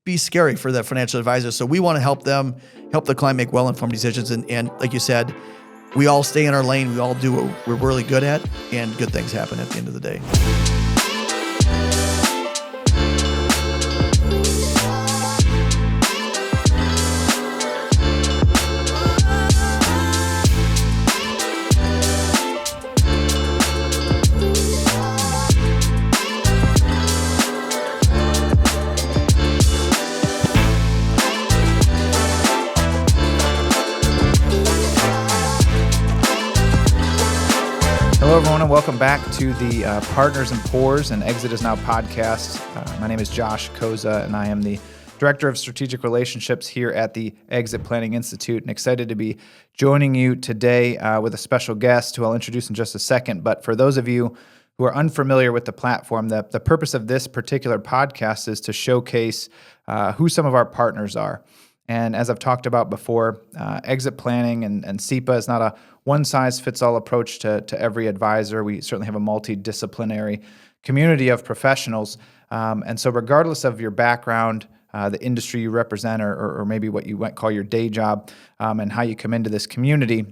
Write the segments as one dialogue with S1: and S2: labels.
S1: be scary for the financial advisor. So we want to help the client make well-informed decisions. And like you said, we all stay in our lane. We all do what we're really good at, and good things happen at the end of the day.
S2: Hello, everyone, and welcome back to the Partners and Pours and Exit Is Now podcast. My name is Josh Koza, and I am the Director of Strategic Relationships here at the Exit Planning Institute, and excited to be joining you today with a special guest who I'll introduce in just a second. But for those of you who are unfamiliar with the platform, the purpose of this particular podcast is to showcase who some of our partners are. And as I've talked about before, exit planning and SEPA is not a one-size-fits-all approach to every advisor. We certainly have a multidisciplinary community of professionals. And so regardless of your background, the industry you represent, or maybe what you might call your day job, and how you come into this community,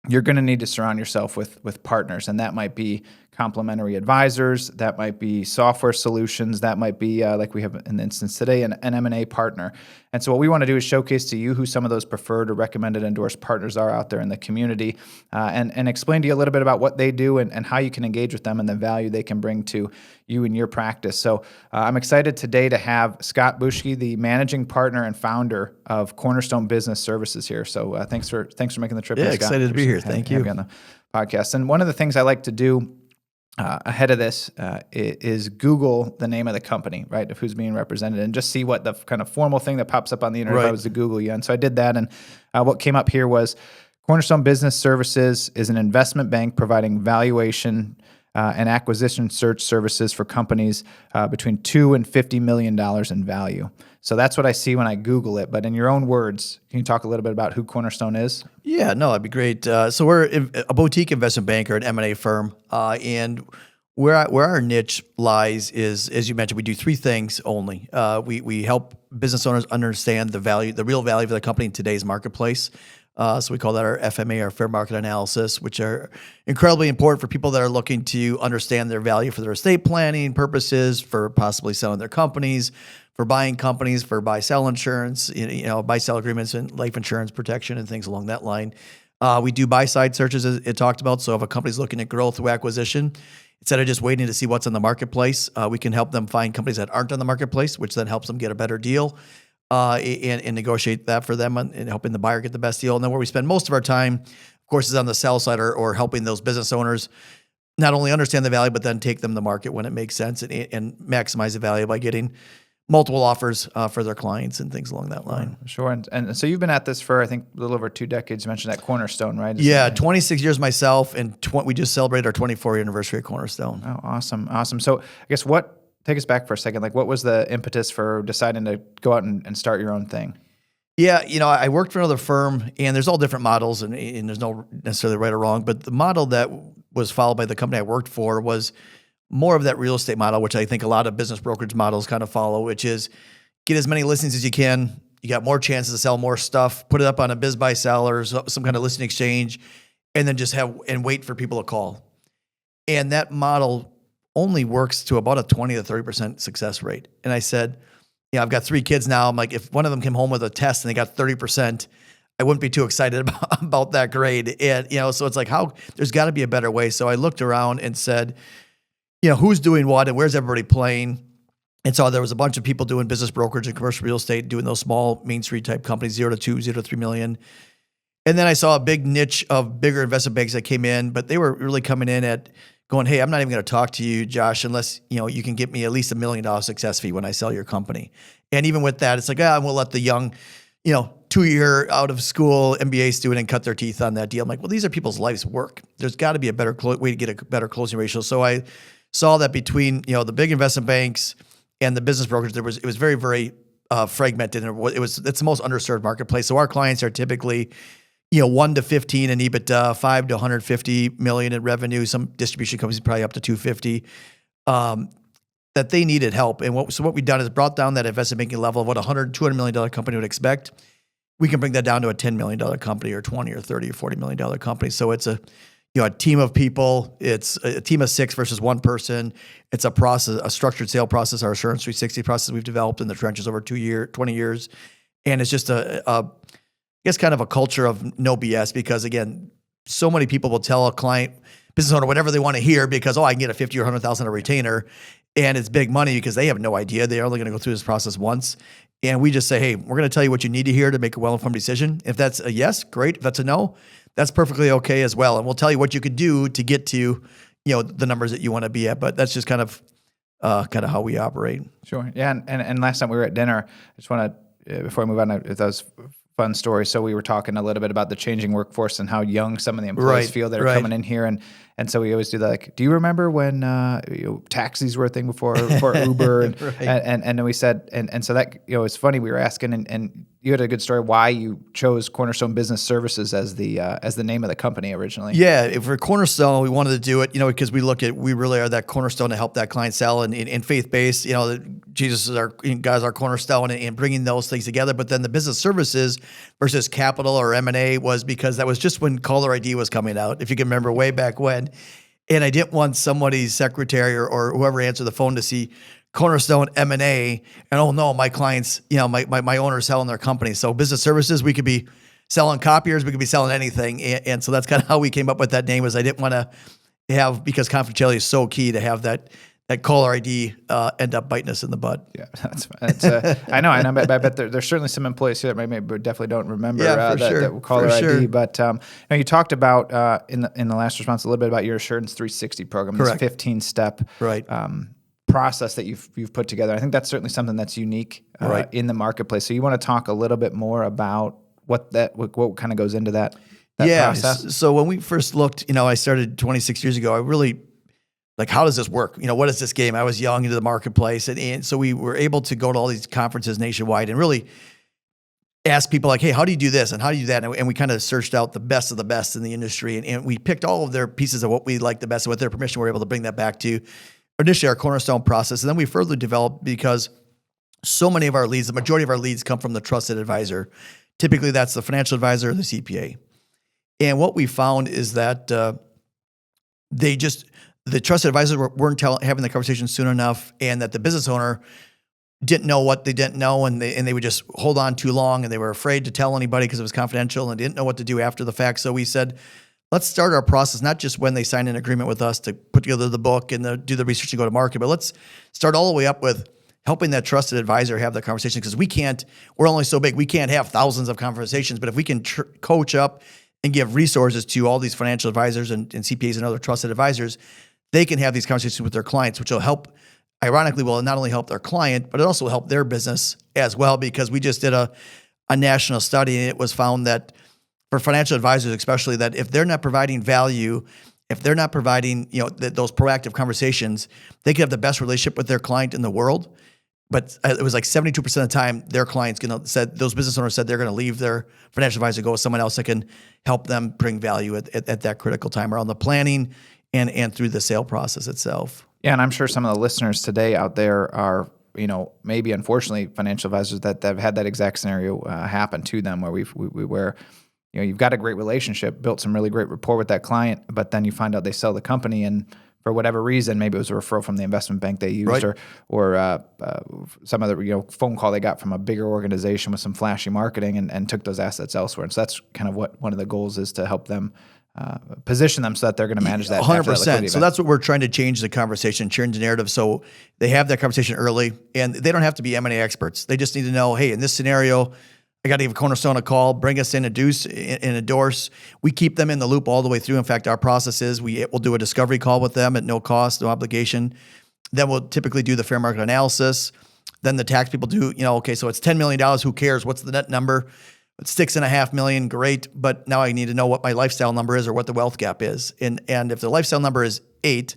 S2: you're going to need to surround yourself with partners. And that might be complementary advisors, that might be software solutions, that might be, like we have in the instance today, an M&A partner. And so what we want to do is showcase to you who some of those preferred or recommended endorsed partners are out there in the community, and explain to you a little bit about what they do and how you can engage with them and the value they can bring to you and your practice. So I'm excited today to have Scott Bushkie, the managing partner and founder of Cornerstone Business Services here. So thanks for making the trip.
S1: Yeah,
S2: Scott.
S1: excited to be here. Thank you.
S2: Have you on the podcast. And one of the things I like to do ahead of this is Google the name of the company, right, of who's being represented, and just see what the kind of formal thing that pops up on the internet if I was to Google you. And so I did that, and what came up here was Cornerstone Business Services is an investment bank providing valuation and acquisition search services for companies between $2 and $50 million in value. So that's what I see when I Google it. But in your own words, can you talk a little bit about who Cornerstone is?
S1: Yeah, no, that'd be great. So we're a boutique investment banker, an M&A firm, and where our niche lies is, as you mentioned, we do three things only. We help business owners understand the real value of the company in today's marketplace. So we call that our FMA, our fair market analysis, which are incredibly important for people that are looking to understand their value for their estate planning purposes, for possibly selling their companies, for buying companies, for buy-sell insurance, buy-sell agreements and life insurance protection and things along that line. We do buy-side searches, as it talked about. So if a company's looking at growth through acquisition, instead of just waiting to see what's on the marketplace, we can help them find companies that aren't on the marketplace, which then helps them get a better deal. And negotiate that for them and helping the buyer get the best deal. And then where we spend most of our time, of course, is on the sell side or helping those business owners not only understand the value, but then take them to the market when it makes sense and maximize the value by getting multiple offers for their clients and things along that line.
S2: Sure. And so you've been at this for, I think, a little over 2 decades. You mentioned that Cornerstone, right?
S1: Yeah, 26 years myself, and we just celebrated our 24th anniversary at Cornerstone.
S2: Oh, awesome. So I guess take us back for a second. Like, what was the impetus for deciding to go out and start your own thing?
S1: Yeah, I worked for another firm, and there's all different models, and there's no necessarily right or wrong, but the model that was followed by the company I worked for was more of that real estate model, which I think a lot of business brokerage models kind of follow, which is get as many listings as you can. You got more chances to sell more stuff, put it up on a biz buy sell or some kind of listing exchange, and then just wait for people to call. And that model only works to about a 20 to 30% success rate. And I said, I've got 3 kids now. I'm like, if one of them came home with a test and they got 30%, I wouldn't be too excited about that grade. And, so it's like, there's got to be a better way. So I looked around and said, who's doing what and where's everybody playing? And so there was a bunch of people doing business brokerage and commercial real estate, doing those small Main Street type companies, 0 to 2, 0 to 3 million. And then I saw a big niche of bigger investment banks that came in, but they were really coming in at going, hey, I'm not even going to talk to you, Josh, unless you can get me at least $1 million success fee when I sell your company. And even with that, it's like, we'll let the young, 2-year out of school MBA student cut their teeth on that deal. I'm like, well, these are people's life's work. There's got to be a better way to get a better closing ratio. So I saw that between the big investment banks and the business brokers, it was very, very fragmented, and it's the most underserved marketplace. So our clients are typically 1 to 15 in EBITDA, 5 to 150 million in revenue. Some distribution companies probably up to 250. that they needed help. And what we've done is brought down that investment banking level of what $200 million company would expect. We can bring that down to a $10 million company or 20 or 30 or $40 million company. So it's a team of people. It's a team of 6 versus 1 person. It's a process, a structured sale process, our Assurance 360 process we've developed in the trenches over 20 years. And it's just I guess kind of a culture of no BS, because again, so many people will tell a client, business owner, whatever they want to hear because, I can get a 50 or 100,000 a retainer, and it's big money because they have no idea. They're only going to go through this process once. And we just say, hey, we're going to tell you what you need to hear to make a well-informed decision. If that's a yes, great. If that's a no, that's perfectly okay as well. And we'll tell you what you could do to get to, the numbers that you want to be at. But that's just kind of how we operate.
S2: Sure. Yeah. And last time we were at dinner, I just want to, before I move on, that was fun story. So we were talking a little bit about the changing workforce and how young some of the employees feel that are coming in here. And so we always do that. Like, do you remember when taxis were a thing before Uber? And, and then we said, and so that, it's funny, we were asking, and you had a good story why you chose Cornerstone Business Services as the name of the company originally.
S1: Yeah, for Cornerstone, we wanted to do it, because we really are that cornerstone to help that client sell, and faith-based, Jesus is God's our cornerstone, and bringing those things together. But then the business services versus capital or M&A was because that was just when caller ID was coming out, if you can remember way back when. And I didn't want somebody's secretary or whoever answered the phone to see Cornerstone M&A, and oh no, my clients, my owner's selling their company. So business services, we could be selling copiers, we could be selling anything, and so that's kind of how we came up with that name. Was I didn't want to have, because confidentiality is so key, to have that caller ID end up biting us in the butt.
S2: Yeah, that's I know. And I bet there's certainly some employees here that maybe definitely don't remember that caller ID. Sure. But you talked about in the last response a little bit about your Assurance 360 program.
S1: Correct.
S2: This 15-step process that you've put together. I think that's certainly something that's unique in the marketplace. So you want to talk a little bit more about what kind of goes into that process?
S1: So when we first looked, I started 26 years ago. I really, how does this work? What is this game? I was young into the marketplace. And so we were able to go to all these conferences nationwide and really ask people hey, how do you do this? And how do you do that? And we kind of searched out the best of the best in the industry. And we picked all of their pieces of what we liked the best. And with their permission, we were able to bring that back to initially our Cornerstone process. And then we further developed, because so many of our leads, the majority of our leads come from the trusted advisor. Typically that's the financial advisor or the CPA. And what we found is that the trusted advisors weren't having the conversation soon enough, and that the business owner didn't know what they didn't know, and they would just hold on too long, and they were afraid to tell anybody because it was confidential, and didn't know what to do after the fact. So we said, let's start our process, not just when they sign an agreement with us to put together the book and do the research and go to market, but let's start all the way up with helping that trusted advisor have that conversation, because we're only so big, we can't have thousands of conversations, but if we can coach up and give resources to all these financial advisors and CPAs and other trusted advisors, they can have these conversations with their clients, which will help, ironically, will not only help their client, but it also help their business as well, because we just did a national study, and it was found that for financial advisors especially, that if they're not providing value, if they're not providing those proactive conversations, they could have the best relationship with their client in the world. But it was 72% of the time, their clients those business owners said they're going to leave their financial advisor, go with someone else that can help them bring value at that critical time around the planning and through the sale process itself.
S2: Yeah, and I'm sure some of the listeners today out there are, maybe unfortunately financial advisors that have had that exact scenario happen to them, where you've got a great relationship, built some really great rapport with that client, but then you find out they sell the company, and for whatever reason, maybe it was a referral from the investment bank they used, or some other phone call they got from a bigger organization with some flashy marketing, and took those assets elsewhere. And so that's kind of what one of the goals is, to help them position them so that they're going to manage that.
S1: 100%. So that's what we're trying to change the conversation, change the narrative. So they have that conversation early, and they don't have to be M&A experts. They just need to know, hey, in this scenario, I got to give Cornerstone a call, bring us in, endorse. We keep them in the loop all the way through. In fact, our process is we'll do a discovery call with them at no cost, no obligation. Then we'll typically do the fair market analysis. Then the tax people do, okay, so it's $10 million. Who cares? What's the net number? It's $6.5 million. Great. But now I need to know what my lifestyle number is or what the wealth gap is. And if the lifestyle number is 8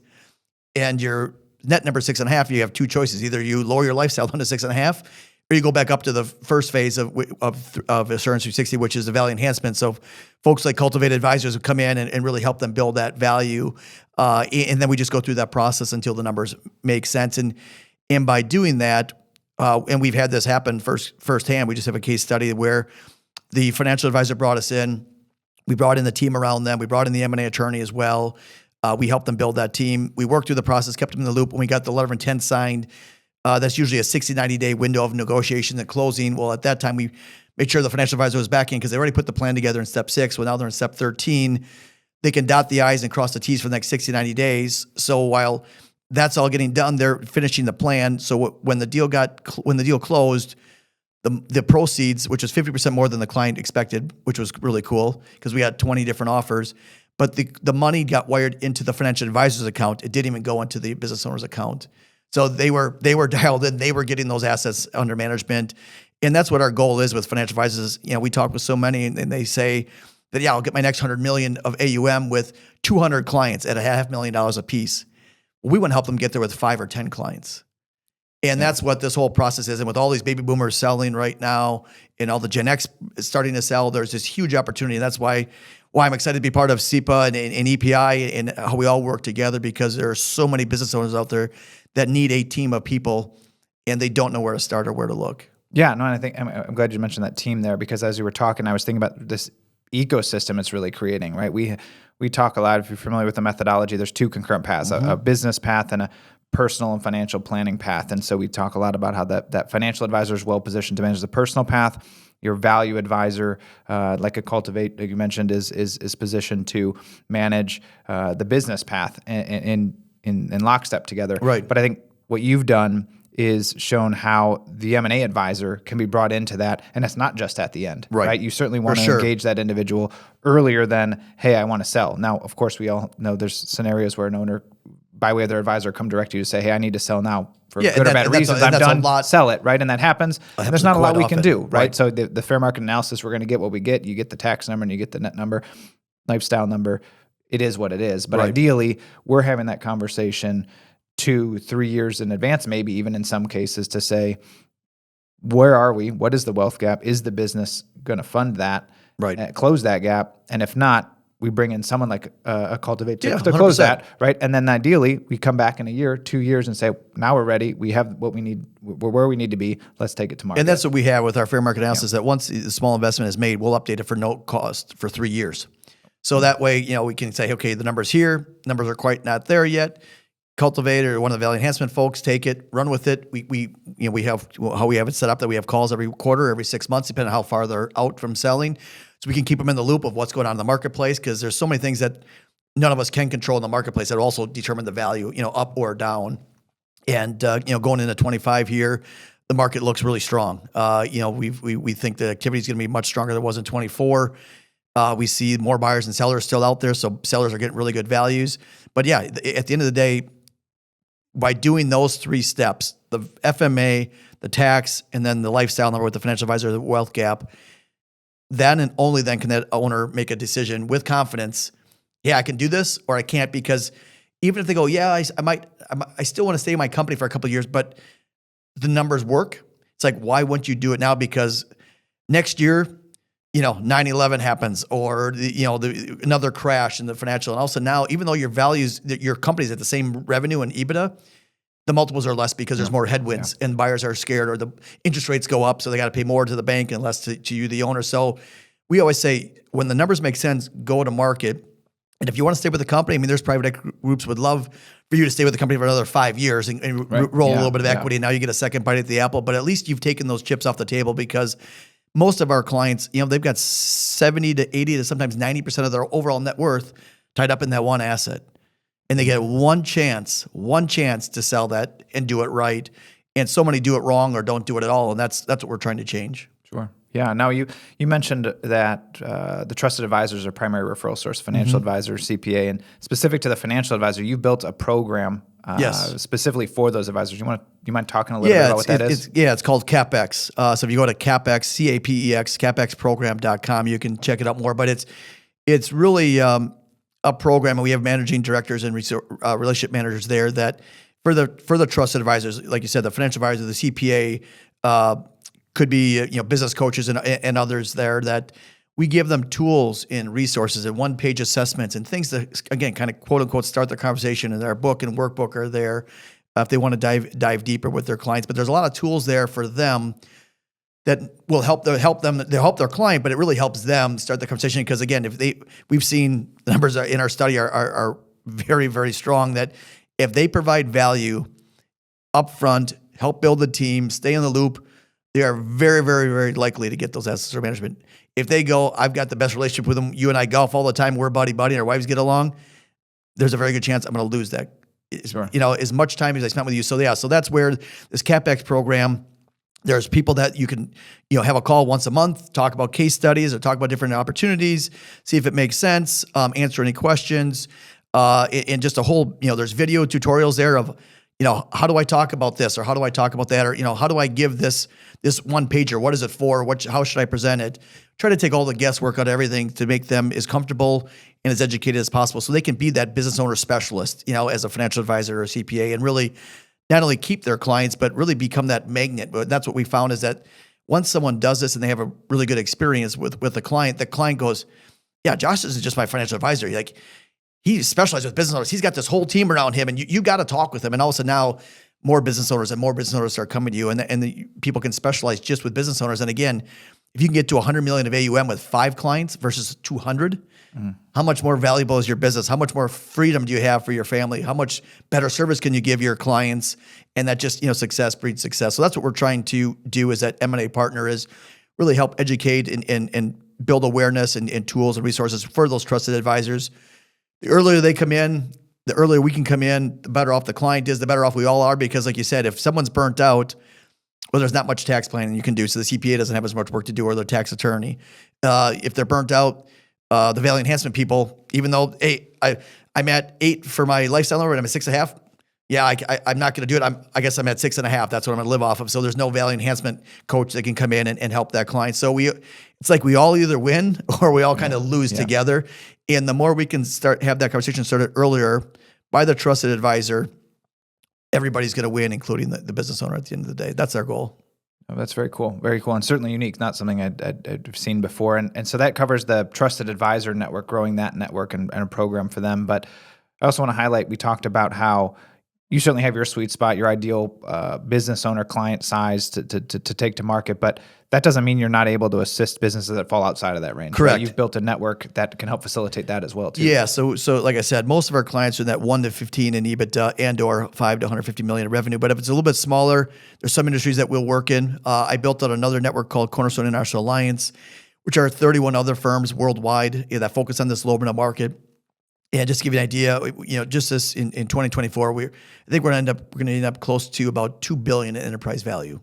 S1: and your net number is 6.5, you have two choices. Either you lower your lifestyle down to 6.5, or you go back up to the first phase of Assurance 360, which is the value enhancement. So folks like Cultivated Advisors who come in and really help them build that value. And then we just go through that process until the numbers make sense. And And by doing that, and we've had this happen firsthand. We just have a case study where the financial advisor brought us in. We brought in the team around them. We brought in the M&A attorney as well. We helped them build that team. We worked through the process, kept them in the loop. When we got the letter of intent signed, that's usually a 60, 90-day window of negotiation and closing. Well, at that time, we made sure the financial advisor was back in because they already put the plan together in step 6. Well, now they're in step 13. They can dot the I's and cross the T's for the next 60, 90 days. So while that's all getting done, they're finishing the plan. So when the deal closed, the proceeds, which was 50% more than the client expected, which was really cool because we had 20 different offers, but the money got wired into the financial advisor's account. It didn't even go into the business owner's account. So they were dialed in. They were getting those assets under management. And that's what our goal is with financial advisors. We talk with so many and they say that, I'll get my next 100 million of AUM with 200 clients at $500,000 a piece. We want to help them get there with 5 or 10 clients. And that's what this whole process is. And with all these baby boomers selling right now and all the Gen X starting to sell, there's this huge opportunity. And that's why I'm excited to be part of SEPA and EPI and how we all work together, because there are so many business owners out there that need a team of people and they don't know where to start or where to look.
S2: Yeah, no, and I think I'm glad you mentioned that team there, because as you were talking, I was thinking about this ecosystem it's really creating, right? We talk a lot, if you're familiar with the methodology, there's 2 concurrent paths, a business path and a personal and financial planning path. And so we talk a lot about how that financial advisor is well positioned to manage the personal path. Your value advisor, like a Cultivate, like you mentioned, is positioned to manage the business path in lockstep together.
S1: Right.
S2: But I think what you've done is shown how the M&A advisor can be brought into that, and it's not just at the end, right? You certainly want to engage that individual earlier than, hey, I want to sell. Now, of course, we all know there's scenarios where an owner, by way of their advisor, come direct to you to say, hey, I need to sell now for good or bad reasons. I'm done, sell it, right? And that happens. And there's not a lot we can do, right? So the fair market analysis, we're going to get what we get. You get the tax number and you get the net number, lifestyle number. It is what it is. But ideally, we're having that conversation 2-3 years in advance, maybe even in some cases, to say, where are we? What is the wealth gap? Is the business going to fund that? Close that gap? And if not, we bring in someone like a Cultivate to close that, right? And then ideally, we come back in a year, 2 years, and say, now we're ready. We have what we need. We're where we need to be. Let's take it to market.
S1: And that's what we have with our fair market analysis, that once the small investment is made, we'll update it for no cost for 3 years. So that way, we can say, okay, the number's here. Numbers are quite not there yet. Cultivate or one of the value enhancement folks, take it, run with it. We have how we have it set up that we have calls every quarter, every 6 months, depending on how far they're out from selling. So we can keep them in the loop of what's going on in the marketplace, because there's so many things that none of us can control in the marketplace that also determine the value, up or down. And going into 25 here, the market looks really strong. We think the activity is going to be much stronger than it was in 24. We see more buyers and sellers still out there, so sellers are getting really good values. But yeah, at the end of the day, by doing those 3 steps, the FMA, the tax, and then the lifestyle number with the financial advisor, the wealth gap, then and only then can that owner make a decision with confidence. Yeah, I can do this, or I can't, because even if they go, yeah, I still want to stay in my company for a couple of years, but the numbers work. It's like, why wouldn't you do it now? Because next year, 9/11 happens, or another crash in the financial, and also now, even though your company's at the same revenue and EBITDA, the multiples are less because there's more headwinds and buyers are scared, or the interest rates go up, so they got to pay more to the bank and less to you, the owner. So we always say, when the numbers make sense, go to market. And if you want to stay with the company, there's private equity groups would love for you to stay with the company for another 5 years and roll a little bit of equity. Now you get a second bite at the apple, but at least you've taken those chips off the table, because most of our clients, they've got 70 to 80 to sometimes 90% of their overall net worth tied up in that one asset. And they get one chance to sell that and do it right. And so many do it wrong or don't do it at all. And that's what we're trying to change.
S2: Sure. Yeah. Now you mentioned that the trusted advisors are primary referral source, financial advisor, CPA, and specific to the financial advisor, you built a program specifically for those advisors. Do you mind talking a little bit about what that is?
S1: It's called CapEx. So if you go to CapEx, CAPEX, CapExProgram.com, you can check it out more. But it's really a program, and we have managing directors and relationship managers there that for the trusted advisors, like you said, the financial advisor, the CPA, could be business coaches and others there, that we give them tools and resources and one-page assessments and things that, again, kind of quote unquote start the conversation. And our book and workbook are there. if they want to dive deeper with their clients. But there's a lot of tools there for them that will help their client, but it really helps them start the conversation. Because again, we've seen the numbers in our study are very, very strong that if they provide value upfront, help build the team, stay in the loop, they are very, very, very likely to get those assets under management. If they go, I've got the best relationship with them, you and I golf all the time, we're buddy, and our wives get along, there's a very good chance I'm going to lose that.
S2: Sure.
S1: As much time as I spent with you. So that's where this CapEx program, there's people that you can, have a call once a month, talk about case studies or talk about different opportunities, see if it makes sense, answer any questions, and just a whole, there's video tutorials there of, how do I talk about this or how do I talk about that, or, how do I give this one pager? What is it for? How should I present it? Try to take all the guesswork out of everything to make them as comfortable and as educated as possible so they can be that business owner specialist, as a financial advisor or a CPA, and really not only keep their clients, but really become that magnet. But that's what we found is that once someone does this and they have a really good experience with the client goes, yeah, Josh isn't just my financial advisor. He specializes with business owners. He's got this whole team around him, and you got to talk with him. And also now more business owners start coming to you, and the people can specialize just with business owners. And again, if you can get to 100 million of AUM with 5 clients versus 200, how much more valuable is your business? How much more freedom do you have for your family? How much better service can you give your clients? And that just, success breeds success. So that's what we're trying to do as that M&A partner is really help educate and build awareness and tools and resources for those trusted advisors. The earlier they come in, the earlier we can come in, the better off the client is, the better off we all are. Because like you said, if someone's burnt out, well, there's not much tax planning you can do. So the CPA doesn't have as much work to do, or the tax attorney. If they're burnt out, the value enhancement people, even though, hey, I'm at 8 for my lifestyle number and I'm at 6.5. Yeah, I'm not going to do it. I guess I'm at 6.5. That's what I'm going to live off of. So there's no value enhancement coach that can come in and help that client. So it's like we all either win or we all kind of lose together. And the more we can have that conversation started earlier by the trusted advisor, everybody's going to win, including the business owner at the end of the day. That's our goal.
S2: Oh, that's very cool. Very cool. And certainly unique, not something I'd seen before. And so that covers the trusted advisor network, growing that network and a program for them. But I also want to highlight, we talked about how you certainly have your sweet spot, your ideal business owner client size to take to market, but that doesn't mean you're not able to assist businesses that fall outside of that range.
S1: Correct.
S2: Right? You've built a network that can help facilitate that as well, too.
S1: Yeah. So like I said, most of our clients are in that 1 to 15 in EBITDA and or 5 to 150 million in revenue. But if it's a little bit smaller, there's some industries that we'll work in. I built out another network called Cornerstone International Alliance, which are 31 other firms worldwide that focus on this low middle market. And just to give you an idea, just this in 2024, I think we're going to end up close to about $2 billion in enterprise value.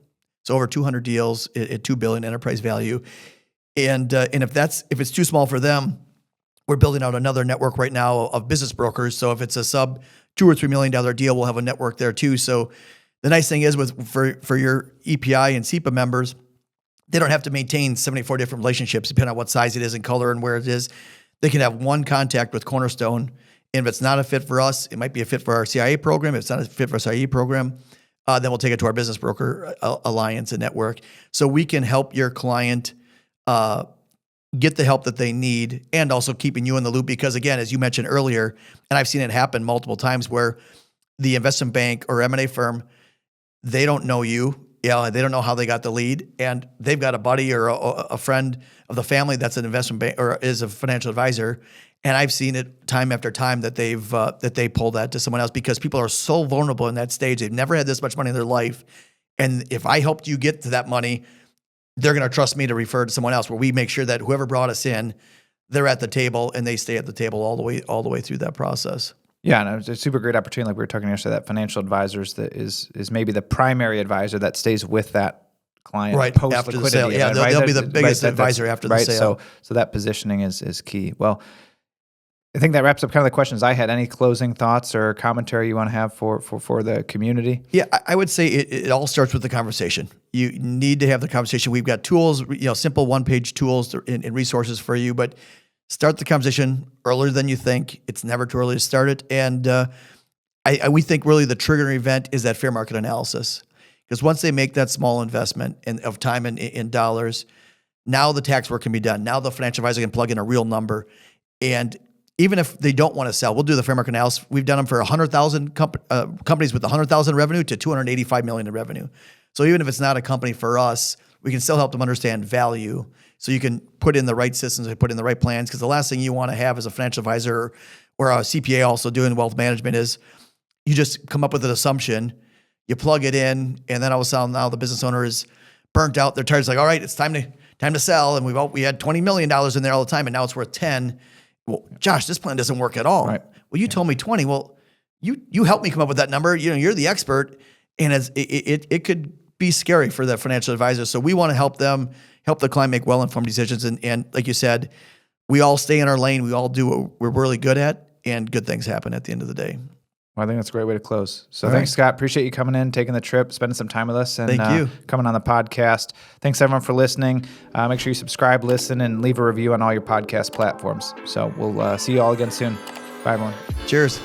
S1: So over 200 deals at $2 billion enterprise value. And if it's too small for them, we're building out another network right now of business brokers. So if it's a sub $2 or $3 million deal, we'll have a network there too. So the nice thing is for your EPI and SEPA members, they don't have to maintain 74 different relationships depending on what size it is and color and where it is. They can have one contact with Cornerstone. And if it's not a fit for us, it might be a fit for our CIA program. If it's not a fit for our CIA program, then we'll take it to our business broker alliance and network. So we can help your client get the help that they need, and also keeping you in the loop. Because again, as you mentioned earlier, and I've seen it happen multiple times, where the investment bank or M&A firm, they don't know you. They don't know how they got the lead, and they've got a buddy or a friend of the family that's an investment bank or is a financial advisor. And I've seen it time after time that they pull that to someone else, because people are so vulnerable in that stage. They've never had this much money in their life. And if I helped you get to that money, they're going to trust me to refer to someone else, where we make sure that whoever brought us in, they're at the table and they stay at the table all the way through that process.
S2: Yeah, and it's a super great opportunity, like we were talking yesterday, that financial advisors that is maybe the primary advisor that stays with that client post
S1: after
S2: liquidity.
S1: the sale. Yeah, they'll be the biggest advisor after the sale.
S2: So that positioning is key. Well, I think that wraps up kind of the questions I had. Any closing thoughts or commentary you want to have for the community?
S1: Yeah, I would say it all starts with the conversation. You need to have the conversation. We've got tools, simple one-page tools and resources for you, but start the conversation earlier than you think. It's never too early to start it. And we think really the triggering event is that fair market analysis. Because once they make that small investment of time and in dollars, now the tax work can be done. Now the financial advisor can plug in a real number. And even if they don't want to sell, we'll do the fair market analysis. We've done them for 100,000 companies with 100,000 revenue to 285 million in revenue. So even if it's not a company for us, we can still help them understand value. So you can put in the right systems, put in the right plans. Because the last thing you want to have as a financial advisor or a CPA also doing wealth management is you just come up with an assumption, you plug it in, and then all of a sudden now the business owner is burnt out. They're tired. It's like, all right, it's time to sell. And we had $20 million in there all the time, and now it's worth 10. Well, Josh, this plan doesn't work at all.
S2: Right.
S1: Well, you told me 20. Well, you helped me come up with that number. You're the expert, and it could be scary for the financial advisor. So we want to help them, help the client make well-informed decisions. And like you said, we all stay in our lane. We all do what we're really good at, and good things happen at the end of the day.
S2: Well, I think that's a great way to close. So
S1: All
S2: thanks,
S1: right.
S2: Scott. Appreciate you coming in, taking the trip, spending some time with us, and
S1: Thank you.
S2: coming on the podcast. Thanks, everyone, for listening. Make sure you subscribe, listen, and leave a review on all your podcast platforms. So we'll see you all again soon. Bye, everyone.
S1: Cheers.